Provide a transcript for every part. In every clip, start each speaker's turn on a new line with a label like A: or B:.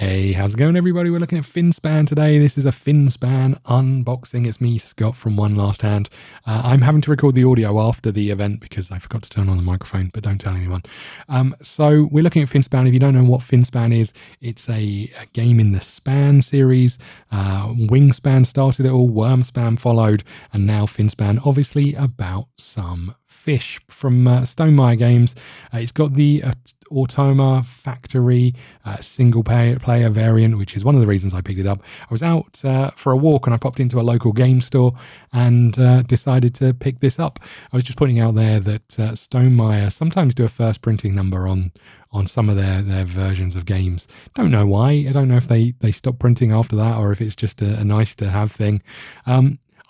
A: Hey, how's it going, everybody? We're looking at Finspan today. This is a Finspan unboxing. It's me, Scott, from One Last Hand. I'm having to record the audio after the event because I forgot to turn on the microphone, but don't tell anyone. So we're looking at Finspan. If you don't know what Finspan is, it's a game in the Span series. Wingspan started it all, Wormspan followed, and now Finspan, obviously about some fish from Stonemaier Games. It's got the Automa Factory single player variant, which is one of the reasons I picked it up. I was out for a walk and I popped into a local game store and decided to pick this up. I was just pointing out there that Stonemaier sometimes do a first printing number on some of their versions of games. Don't know why. I don't know if they stopped printing after that or if it's just a nice to have thing.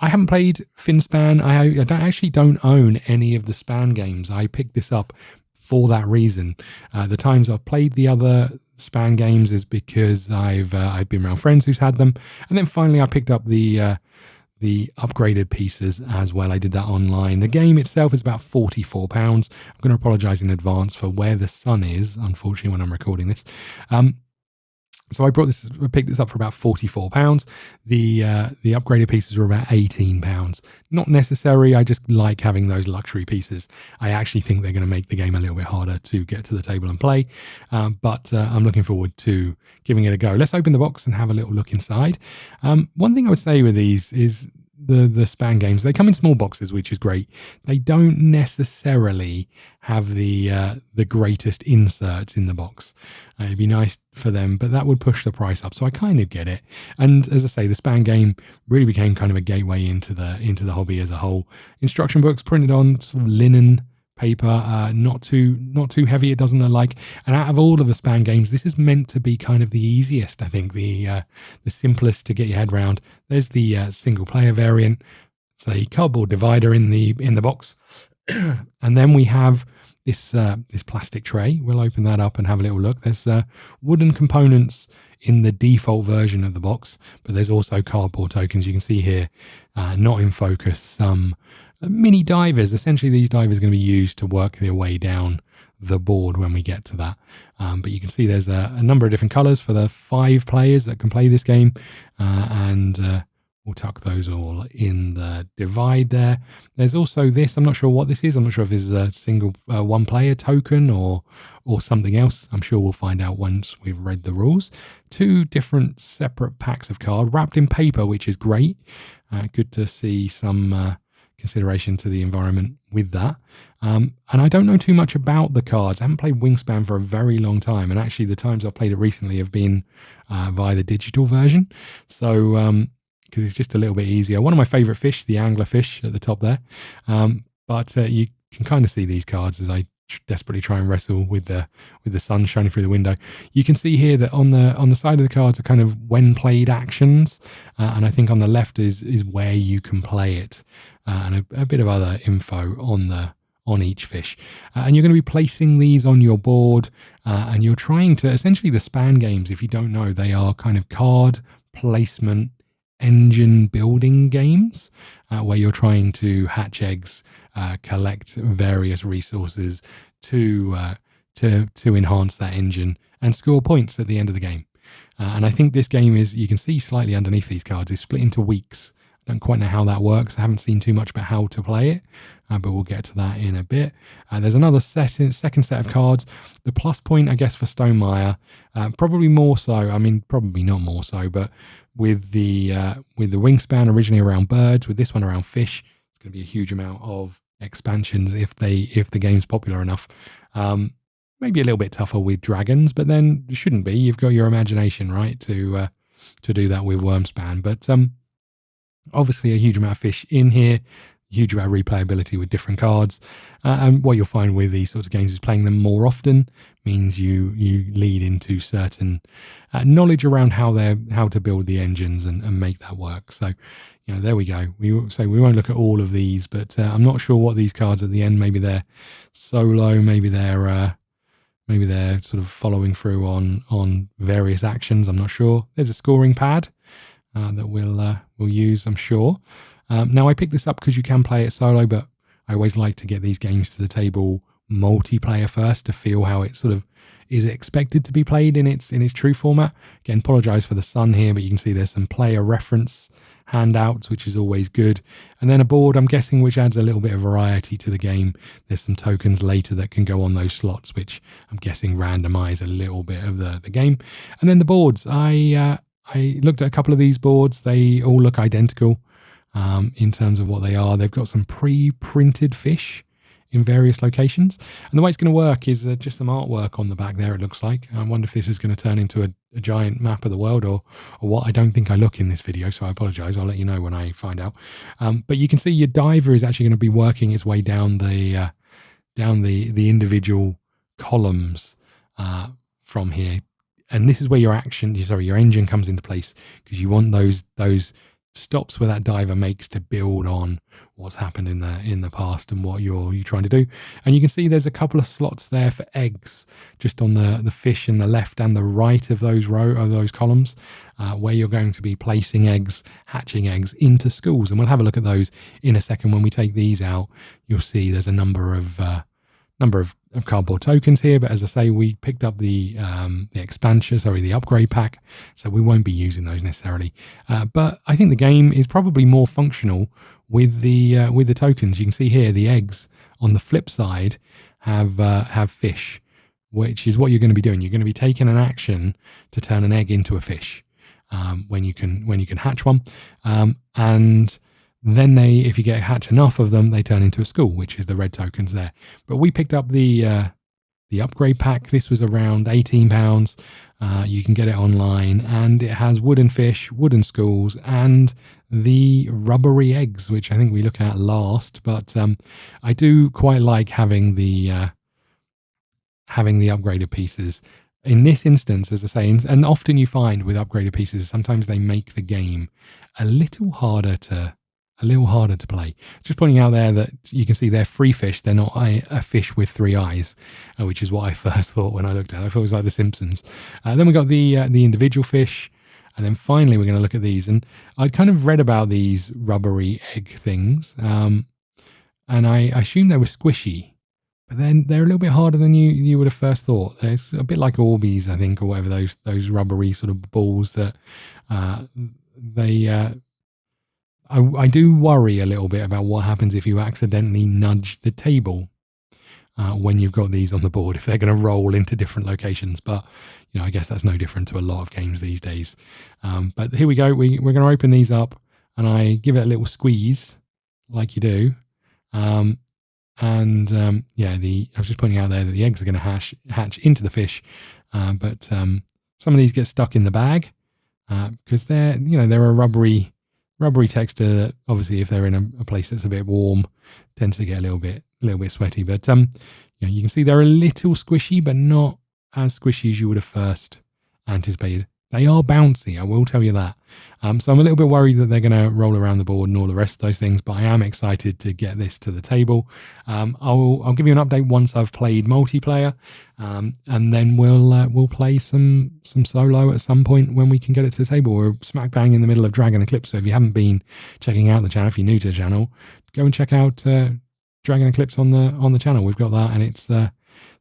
A: I haven't played Finspan. I don't own any of the Span games. I picked this up for that reason. The times I've played the other Span games is because I've been around friends who's had them, and then finally I picked up the upgraded pieces as well. I did that online. The game itself is about £44. I'm going to apologise in advance for where the sun is, unfortunately, when I'm recording this. So I picked this up for about £44. The upgraded pieces were about £18. Not necessary. I just like having those luxury pieces. I actually think they're going to make the game a little bit harder to get to the table and play. But I'm looking forward to giving it a go. Let's open the box and have a little look inside. One thing I would say with these is the Span games, they come in small boxes, which is great. They don't necessarily have the greatest inserts in the box. It'd be nice for them, but that would push the price up. So I kind of get it. And as I say, the Span game really became kind of a gateway into the hobby as a whole. Instruction books printed on sort of linen paper, not too heavy, it doesn't look like. And out of all of the Span games, this is meant to be kind of the easiest, I think, the simplest to get your head around. There's the single player variant. It's a cardboard divider in the box. And then we have this plastic tray. We'll open that up and have a little look. There's wooden components in the default version of the box, but there's also cardboard tokens. You can see here, not in focus, some mini divers. Essentially, these divers are going to be used to work their way down the board when we get to that. But you can see there's a number of different colors for the 5 players that can play this game, and we'll tuck those all in the divide there. There's also this. I'm not sure what this is. I'm not sure if this is a single one player token or something else. I'm sure we'll find out once we've read the rules. 2 different separate packs of card wrapped in paper, which is great. Good to see some consideration to the environment with that. And I don't know too much about the cards. I haven't played Wingspan for a very long time, and actually the times I've played it recently have been via the digital version. So because it's just a little bit easier. One of my favorite fish, the anglerfish at the top there. But you can kind of see these cards as I desperately try and wrestle with the sun shining through the window. You can see here that on the side of the cards are kind of when played actions, and I think on the left is where you can play it, and a bit of other info on each fish. And you're going to be placing these on your board, and you're trying to, essentially the Span games, if you don't know, they are kind of card placement engine building games, where you're trying to hatch eggs, collect various resources to enhance that engine and score points at the end of the game. And I think this game is, you can see slightly underneath these cards, is split into weeks. I don't quite know how that works. I haven't seen too much about how to play it, but we'll get to that in a bit. There's another second set of cards. The plus point, I guess, for Stonemaier, probably more so. I mean, probably not more so, but with the Wingspan originally around birds, with this one around fish, it's going to be a huge amount of expansions if the game's popular enough. Maybe a little bit tougher with dragons, but then it shouldn't be. You've got your imagination, right, to do that with Wormspan. But obviously a huge amount of fish in here, huge amount of replayability with different cards. And what you'll find with these sorts of games is playing them more often means you lead into certain knowledge around how to build the engines and make that work. So, there we go. We won't look at all of these, but I'm not sure what these cards at the end, maybe they're solo, maybe they're sort of following through on various actions. I'm not sure. There's a scoring pad that we'll use, I'm sure. Now I picked this up because you can play it solo, but I always like to get these games to the table multiplayer first to feel how it sort of is expected to be played in its true format. Again, apologize for the sun here, but you can see there's some player reference handouts, which is always good. And then a board, I'm guessing, which adds a little bit of variety to the game. There's some tokens later that can go on those slots, which I'm guessing randomize a little bit of the game. And then the boards, I looked at a couple of these boards. They all look identical in terms of what they are. They've got some pre-printed fish in various locations, and the way it's going to work is just some artwork on the back there, it looks like. I wonder if this is going to turn into a giant map of the world or what. I don't think I look in this video, so I apologize. I'll let you know when I find out. But you can see your diver is actually going to be working its way down the individual columns from here, and this is where your engine comes into place, because you want those stops where that diver makes to build on what's happened in the past and what you're trying to do. And you can see there's a couple of slots there for eggs, just on the fish in the left and the right of those columns, where you're going to be placing eggs, hatching eggs into schools. And we'll have a look at those in a second. When we take these out, you'll see there's a number of cardboard tokens here, but as I say, we picked up the upgrade pack, so we won't be using those necessarily. But I think the game is probably more functional with the tokens. You can see here the eggs on the flip side have fish, which is what you're going to be doing. You're going to be taking an action to turn an egg into a fish when you can hatch one, and then if you hatch enough of them, they turn into a school, which is the red tokens there. But we picked up the upgrade pack. This was around £18. You can get it online, and it has wooden fish, wooden schools, and the rubbery eggs, which I think we look at last. But I do quite like having the upgraded pieces. In this instance, as I say, and often you find with upgraded pieces, sometimes they make the game a little harder to play. Just pointing out there that you can see they're free fish. They're not a fish with 3 eyes, which is what I first thought when I looked at it. I thought it was like The Simpsons. Then we got the individual fish. And then finally, we're going to look at these. And I'd kind of read about these rubbery egg things. And I assumed they were squishy. But then they're a little bit harder than you would have first thought. It's a bit like Orbeez, I think, or whatever, those rubbery sort of balls that I do worry a little bit about what happens if you accidentally nudge the table when you've got these on the board, if they're going to roll into different locations. But, I guess that's no different to a lot of games these days. But here we go. We're going to open these up, and I give it a little squeeze like you do. I was just pointing out there that the eggs are going to hatch into the fish. But some of these get stuck in the bag because they're a rubbery texture that obviously, if they're in a place that's a bit warm, tends to get a little bit sweaty. But you can see they're a little squishy, but not as squishy as you would have first anticipated. They are bouncy, I will tell you that. So I'm a little bit worried that they're going to roll around the board and all the rest of those things, but I am excited to get this to the table. I'll give you an update once I've played multiplayer, and then we'll play some solo at some point when we can get it to the table. We're smack bang in the middle of Dragon Eclipse, so if you haven't been checking out the channel, if you're new to the channel, go and check out Dragon Eclipse on the channel. We've got that, and it's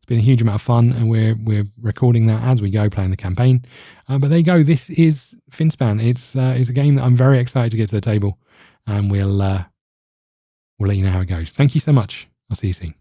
A: been a huge amount of fun, and we're recording that as we go, playing the campaign. But there you go. This is Finspan. It's a game that I'm very excited to get to the table, and we'll let you know how it goes. Thank you so much. I'll see you soon.